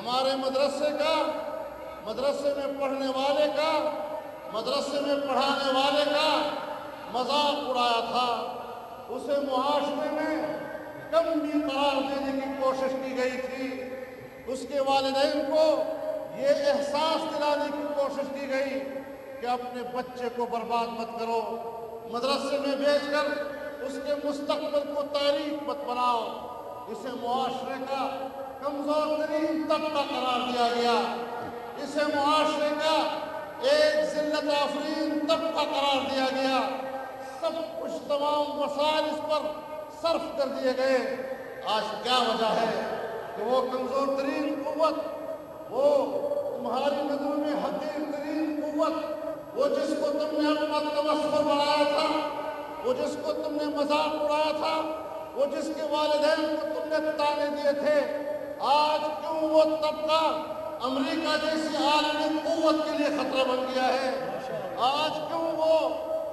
ہمارے مدرسے کا، مدرسے میں پڑھنے والے کا، مدرسے میں پڑھانے والے کا مذاق اڑایا تھا. اسے معاشرے میں کمی قرار دینے کی کوشش کی گئی تھی. اس کے والدین کو یہ احساس دلانے کی کوشش کی گئی کہ اپنے بچے کو برباد مت کرو، مدرسے میں بھیج کر اس کے مستقبل کو تاریک مت بناؤ. اسے معاشرے کا کمزور ترین طبقہ قرار دیا گیا. اسے معاشرے کا ایک ذلت آفرین طبقہ قرار دیا گیا. سب کچھ، تمام وسائل اس پر صرف کر دیے گئے. آج کیا وجہ ہے کہ وہ کمزور ترین قوت، وہ تمہاری نظروں میں حقیر ترین قوت، وہ جس کو تم نے اپنا تمسخر بنایا تھا، وہ جس کو تم نے مذاق اڑایا تھا، وہ جس کے والدین کو تم نے تانے دیے تھے، آج کیوں وہ طبقہ امریکہ جیسی عالمی قوت کے لیے خطرہ بن گیا ہے؟ آج کیوں وہ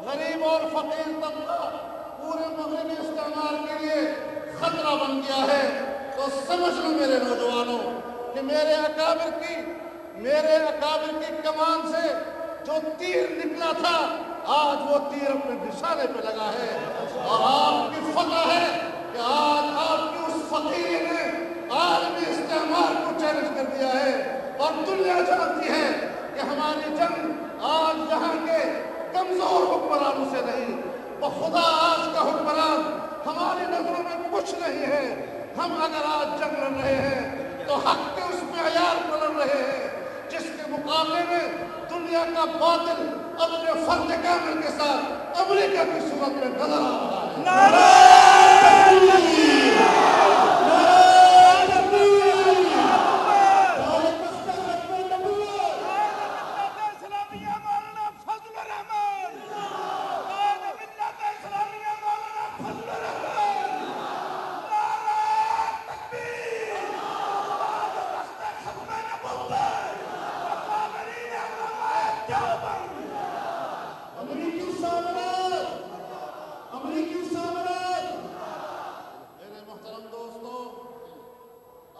غریب اور فقیر طبقہ پورے مغربی استعمار کے لیے خطرہ بن گیا ہے؟ تو سمجھ لو میرے نوجوانوں کہ میرے اکابر کی کمان سے جو تیر نکلا تھا، آج وہ تیر اپنے نشانے پہ لگا ہے. اور آپ کی فتح ہے کہ آج آپ کی اس فقیر نے عالمی استعمار کو چیلنج کر دیا ہے. اور دنیا جانتی ہے کہ ہماری جنگ آج یہاں کے کمزور حکمرانوں سے نہیں، بخدا آج کا حکمران ہماری نظروں میں کچھ نہیں ہے. ہم اگر آج جنگ لڑ رہے ہیں تو حق کے اس معیار کو لڑ رہے ہیں جس کے مقابلے میں دنیا کا باطل اپنے فرد کامل کے ساتھ امریکہ کی صورت میں نظر آ رہا ہے. نعرہ تکبیر!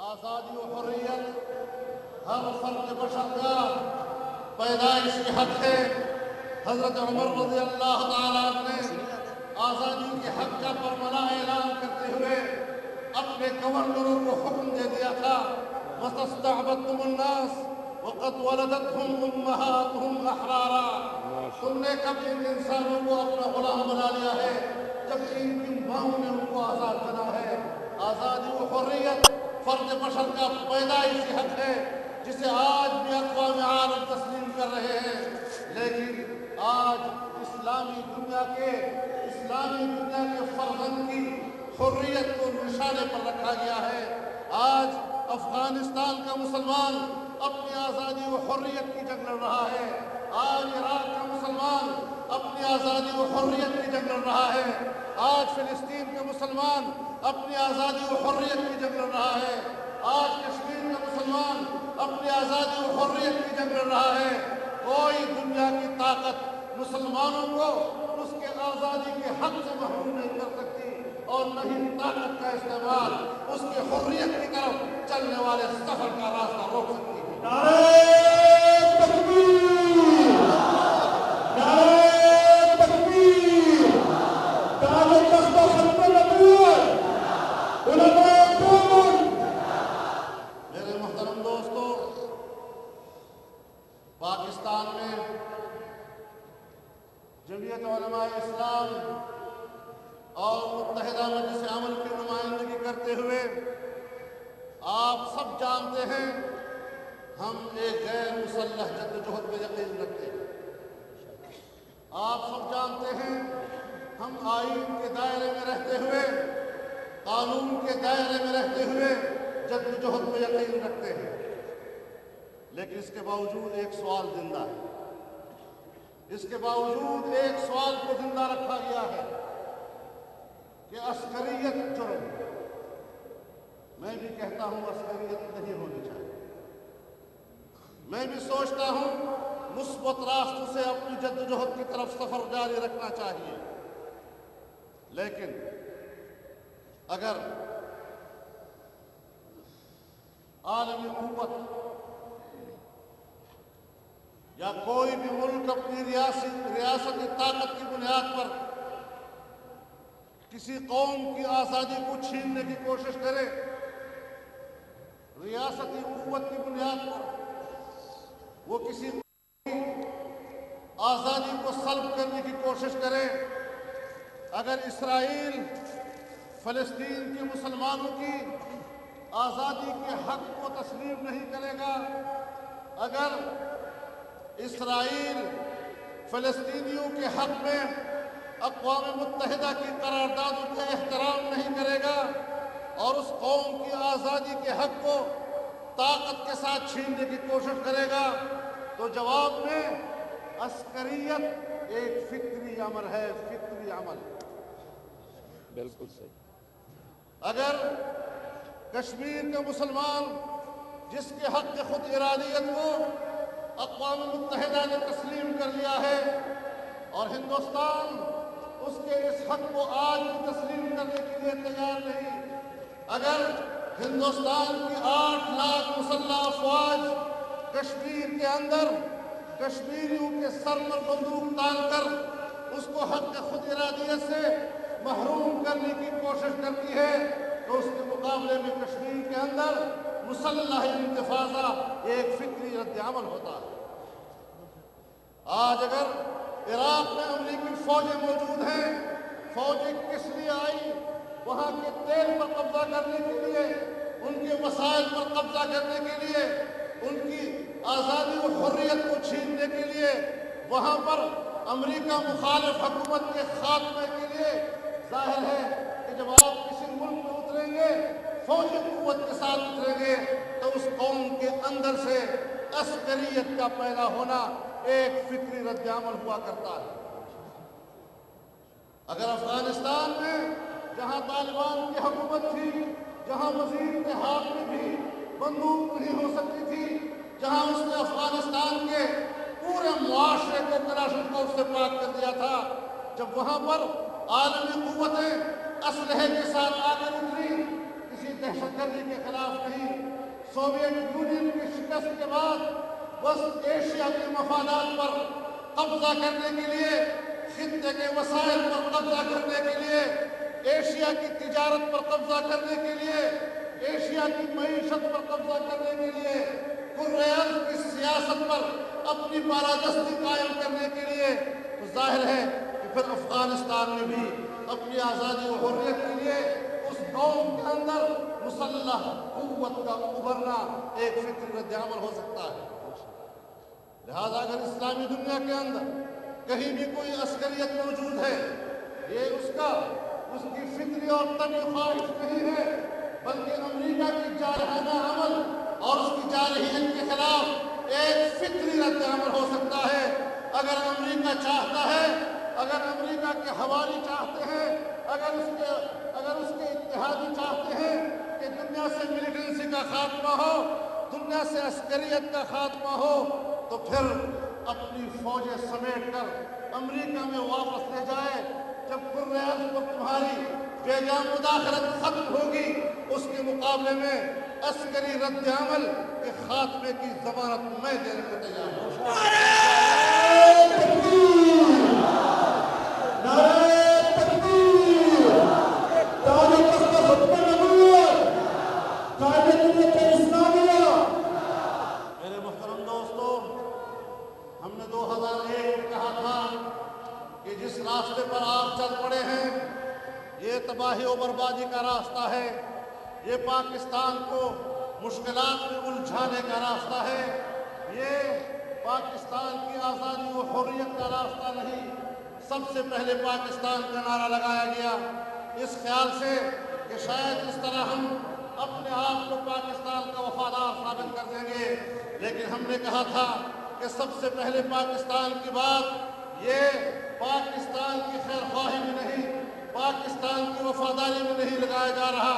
آزادی و حریت ہر فرد بشر کا پیدائشی حق ہے. حضرت عمر رضی اللہ تعالیٰ عنہ نے آزادی کے حق کا برملا اعلان کرتے ہوئے اپنے گورنروں کو حکم دے دیا تھا: وَاسْتَعْبَدْتُمُ النَّاسَ وَقَدْ وَلَدَتْهُمْ أُمَّهَاتُهُمْ أَحْرَارًا. تم نے کب ان انسانوں کو اپنا غلام بنا لیا ہے جبکہ ان کی ماؤں نے ان کو آزاد بنا ہے. آزادی و حریت فرد بشر کا پیدائشی حق ہے جسے آج بھی اقوام عالم تسلیم کر رہے ہیں. لیکن آج اسلامی دنیا کے فرزند کی حریت کو نشانے پر رکھا گیا ہے. آج افغانستان کا مسلمان اپنی آزادی و حریت کی جنگ لڑ رہا ہے. آج عراق کا مسلمان اپنی آزادی و حریت کی جنگ لڑ رہا ہے. آج فلسطین کا مسلمان اپنی آزادی و حریت کی جنگ لڑ رہا ہے. آج کشمیر کا مسلمان اپنی آزادی و حریت کی جنگ لڑ رہا ہے. کوئی دنیا کی طاقت مسلمانوں کو اس کے آزادی کے حق سے محروم نہیں کر سکتی اور نہ ہی طاقت کا استعمال اس کے حریت کی طرف چلنے والے سفر کا راستہ روک سکتی ہے. نعرہ تکبیر! نعرہ تکبیر! تاج تخت و ختم نبوت! علماء قوم! میرے محترم دوستو، پاکستان میں جمعیت علماء اسلام اور متحدہ مجلس عمل کی نمائندگی کرتے ہوئے آپ سب جانتے ہیں ہم ایک غیر مسلح جدوجہد میں یقین رکھتے ہیں. آپ سب جانتے ہیں ہم آئین کے دائرے میں رہتے ہوئے، قانون کے دائرے میں رہتے ہوئے جدوجہد میں یقین رکھتے ہیں. لیکن اس کے باوجود ایک سوال زندہ ہے. اس کے باوجود ایک سوال کو زندہ رکھا گیا ہے کہ عسکریت جرم ہے. میں بھی کہتا ہوں عسکریت نہیں ہونی چاہیے. میں بھی سوچتا ہوں مثبت راستوں سے اپنی جدوجہد کی طرف سفر جاری رکھنا چاہیے. لیکن اگر عالمی قوت یا کوئی بھی ملک اپنی ریاستی طاقت کی بنیاد پر کسی قوم کی آزادی کو چھیننے کی کوشش کرے، ریاستی قوت کی بنیاد پر وہ کسی قوم کی آزادی کو سلب کرنے کی کوشش کرے، اگر اسرائیل فلسطین کے مسلمانوں کی آزادی کے حق کو تسلیم نہیں کرے گا، اگر اسرائیل فلسطینیوں کے حق میں اقوام متحدہ کی قراردادوں کا احترام نہیں کرے گا اور اس قوم کی آزادی کے حق کو طاقت کے ساتھ چھیننے کی کوشش کرے گا، تو جواب میں عسکریت ایک فطری عمل ہے، فطری عمل۔ بالکل صحیح۔ اگر کشمیر کے مسلمان جس کے حق خود ارادیت کو اقوام متحدہ نے تسلیم کر لیا ہے اور ہندوستان اس کے اس حق کو آج بھی تسلیم کرنے کے لیے تیار نہیں، اگر ہندوستان کی 8 لاکھ مسلح افواج کشمیر کے اندر کشمیریوں کے سر پر بندوق تان کر اس کو حق خود ارادیت سے محروم کرنے کی کوشش کرتی ہے، تو اس کے مقابلے میں کشمیر کے اندر مسلح انتفاضہ ایک فطری رد عمل ہوتا ہے۔ آج اگر عراق میں امریکی فوجیں موجود ہیں، فوجیں کس لیے آئی؟ وہاں کے تیل پر قبضہ کرنے کے لیے، ان کے وسائل پر قبضہ کرنے کے لیے، ان کی آزادی و حریت کو چھیننے کے لیے، وہاں پر امریکہ مخالف حکومت کے خاتمے کے لیے۔ ظاہر ہے کہ جب آپ کسی ملک میں اتریں گے، فوجی قوت کے ساتھ اتریں گے، تو اس قوم کے اندر سے عسکریت کا پیدا ہونا ایک فطری رد عمل ہوا کرتا ہے۔ اگر افغانستان میں جہاں طالبان کی حکومت تھی، جہاں وزیر کے ہاتھ میں بھی بندوق نہیں ہو سکتی تھی، جہاں اس نے افغانستان کے پورے معاشرے کو کلاشنکوف سے پاک کر دیا تھا، جب وہاں پر عالمی قوتیں اسلحے کے ساتھ آگے اتری، کسی دہشت گردی کے خلاف نہیں، سوویت یونین کی شکست کے بعد وسط ایشیا کے مفادات پر قبضہ کرنے کے لیے، خطے کے وسائل پر قبضہ کرنے کے لیے، ایشیا کی تجارت پر قبضہ کرنے کے لیے، ایشیا کی معیشت پر قبضہ کرنے کے لیے، قرآن کی سیاست پر اپنی بالادستی قائم کرنے کے لیے، تو ظاہر ہے کہ پھر افغانستان میں بھی اپنی آزادی و حریت کے لیے اس قوم کے اندر مسلح قوت کا ابھرنا ایک فطری رد عمل ہو سکتا ہے۔ لہذا اگر اسلامی دنیا کے اندر کہیں بھی کوئی عسکریت موجود ہے، یہ اس کی فطری اور طبعی خواہش نہیں ہے، بلکہ امریکہ کی جارحانہ عمل اور اس کی جارحیت کے خلاف ایک فطری رد عمل ہو سکتا ہے۔ اگر امریکہ چاہتا ہے، اگر امریکہ کے حوالی چاہتے ہیں، اگر اس کے اتحادی چاہتے ہیں کہ دنیا سے ملیٹنسی کا خاتمہ ہو، دنیا سے عسکریت کا خاتمہ ہو، تو پھر اپنی فوجیں سمیٹ کر امریکہ میں واپس لے جائے۔ جب قرآن پر تمہاری بے جا مداخلت ختم ہوگی، اس کے مقابلے میں عسکری رد عمل کے خاتمے کی ضمانت میں دینے کو تیار ہوں۔ میرے محترم دوستو، ہم نے 2001 میں کہا تھا کہ جس راستے پر آپ چل پڑے ہیں یہ تباہی و بربادی کا راستہ ہے، یہ پاکستان کو مشکلات میں الجھانے کا راستہ ہے، یہ پاکستان کی آزادی و حریت کا راستہ نہیں۔ سب سے پہلے پاکستان کا نعرہ لگایا گیا اس خیال سے کہ شاید اس طرح ہم اپنے آپ کو پاکستان کا وفادار ثابت کر دیں گے، لیکن ہم نے کہا تھا کہ سب سے پہلے پاکستان کی بات یہ پاکستان کی خیر خواہی میں نہیں، پاکستان کی وفاداری میں نہیں لگایا جا رہا،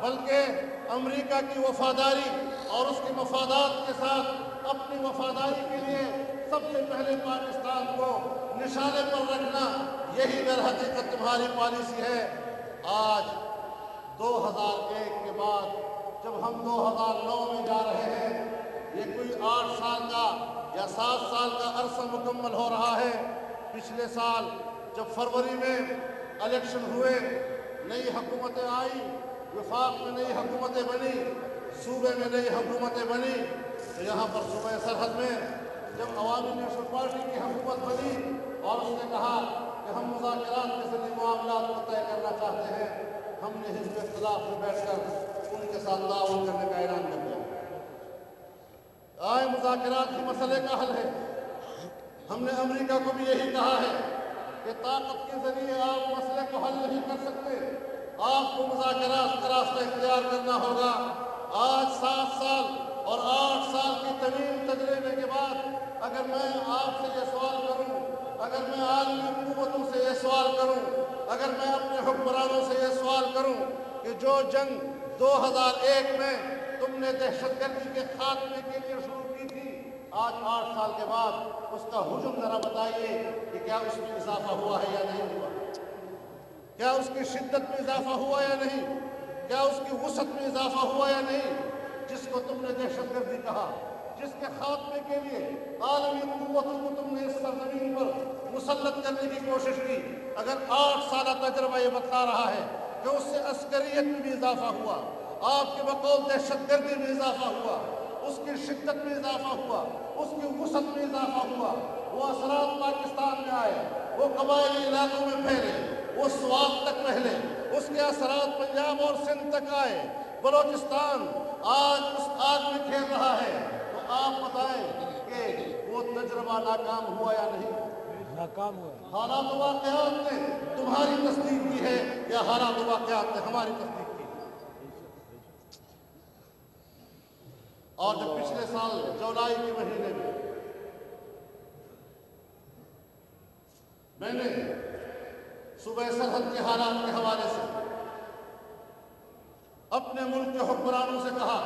بلکہ امریکہ کی وفاداری اور اس کے مفادات کے ساتھ اپنی وفاداری کے لیے سب سے پہلے پاکستان کو نشانے پر رکھنا، یہی در حقیقت تمہاری پالیسی ہے۔ آج 2001 کے بعد جب ہم 2009 میں جا رہے ہیں، یہ کوئی 8 سال کا یا 7 سال کا عرصہ مکمل ہو رہا ہے۔ پچھلے سال جب فروری میں الیکشن ہوئے، نئی حکومتیں آئی، وفاق میں نئی حکومتیں بنی، صوبے میں نئی حکومتیں بنی، تو یہاں پر صوبہ سرحد میں جب عوامی نیشنل پارٹی کی حکومت بنی اور اس نے کہا کہ ہم مذاکرات کے ذریعے معاملات کو طے کرنا چاہتے ہیں، ہم نے حزب اختلاف میں بیٹھ کر ان کے ساتھ تعاون کرنے کا اعلان کر دیا۔ آئے مذاکرات ہی مسئلے کا حل ہے۔ ہم نے امریکہ کو بھی یہی کہا ہے کہ طاقت کے ذریعے آپ مسئلے کو حل نہیں کر سکتے، آپ کو مذاکرات کا راستہ اختیار کرنا ہوگا۔ آج 7 سال اور 8 سال کی طویل تجربے کے بعد اگر میں آپ سے یہ سوال کروں، اگر میں عالمی قوتوں سے یہ سوال کروں، اگر میں اپنے حکمرانوں سے یہ سوال کروں کہ جو جنگ 2001 میں تم نے دہشت گردی کے خاتمے کے لیے شروع کی تھی، آج 8 سال کے بعد اس کا حجم ذرا بتائیے کہ کیا اس میں اضافہ ہوا ہے یا نہیں ہوا؟ کیا اس کی شدت میں اضافہ ہوا یا نہیں؟ کیا اس کی وسعت میں اضافہ ہوا یا نہیں؟ جس کو تم نے دہشت گردی کہا، جس کے خاتمے کے لیے عالمی قوتوں کو تم نے اس سرزمین پر مسلط کرنے کی کوشش کی، اگر 8 سالہ تجربہ یہ بتلا رہا ہے کہ اس سے عسکریت میں بھی اضافہ ہوا، آپ کے بقول دہشت گردی میں اضافہ ہوا، اس کی شدت میں اضافہ ہوا، اس کی وسعت میں اضافہ ہوا، وہ اثرات پاکستان میں آئے، وہ قبائلی علاقوں میں پھیلے، وہ سوات تک پھیلے، اس کے اثرات پنجاب اور سندھ تک آئے، بلوچستان آج اس آگ میں کھیل رہا ہے، تو آپ بتائیں کہ وہ تجربہ ناکام ہوا یا نہیں؟ ناکام ہوا ہے۔ حالات و واقعات نے تمہاری تصدیق کی ہے یا حالات و واقعات نے ہماری تصدیق کی؟ اور جب پچھلے سال جولائی کے مہینے میں نے صوبہ سرحد کے حالات کے حوالے سے اپنے ملک کے حکمرانوں سے کہا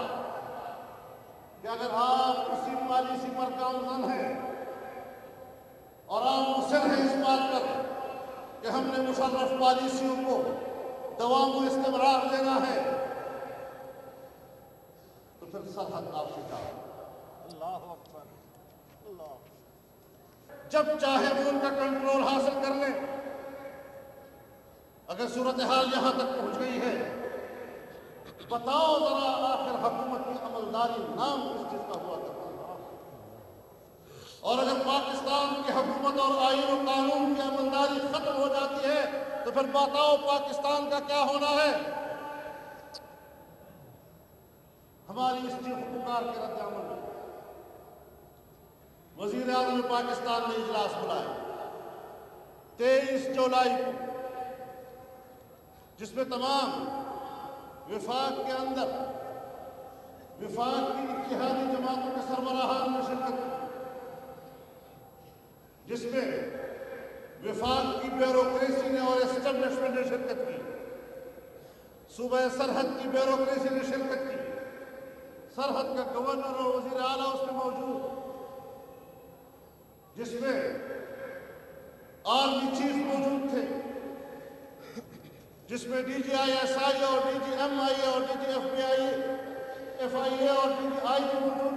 کہ اگر آپ اسی پالیسی پر گامزن ہیں اور آپ مصر ہیں اس بات پر کہ ہم نے مشرف پالیسیوں کو دوام و استمرار دینا ہے، تو پھر سرحد آپ سے کہا اللہ اکبر، اللہ جب چاہے وہ ان کا کنٹرول حاصل کر لیں۔ اگر صورتحال یہاں تک پہنچ گئی ہے، بتاؤ ذرا آخر حکومت کی عملداری نام کس چیز کا ہوا کرتا ہے؟ اور اگر پاکستان کی حکومت اور آئین و قانون کی عملداری ختم ہو جاتی ہے تو پھر بتاؤ پاکستان کا کیا ہونا ہے؟ ہماری اس چیخ پکار کے رد عمل میں وزیر اعظم پاکستان نے اجلاس بلایا 23 جولائی کو، جس میں تمام وفاق کے اندر وفاق کی اتحادی جماعتوں کے سربراہان نے شرکت کی، جس میں وفاق کی بیوروکریسی نے اور اسٹیبلشمنٹ نے شرکت کی، صوبہ سرحد کی بیوروکریسی نے شرکت کی، سرحد کا گورنر اور وزیر اعلیٰ اس میں موجود، جس میں آرمی چیف موجود تھے، جس میں D G I S I اور ڈی جی ایم آئی اور D G F B I F I A اور ڈی جی آئی موجود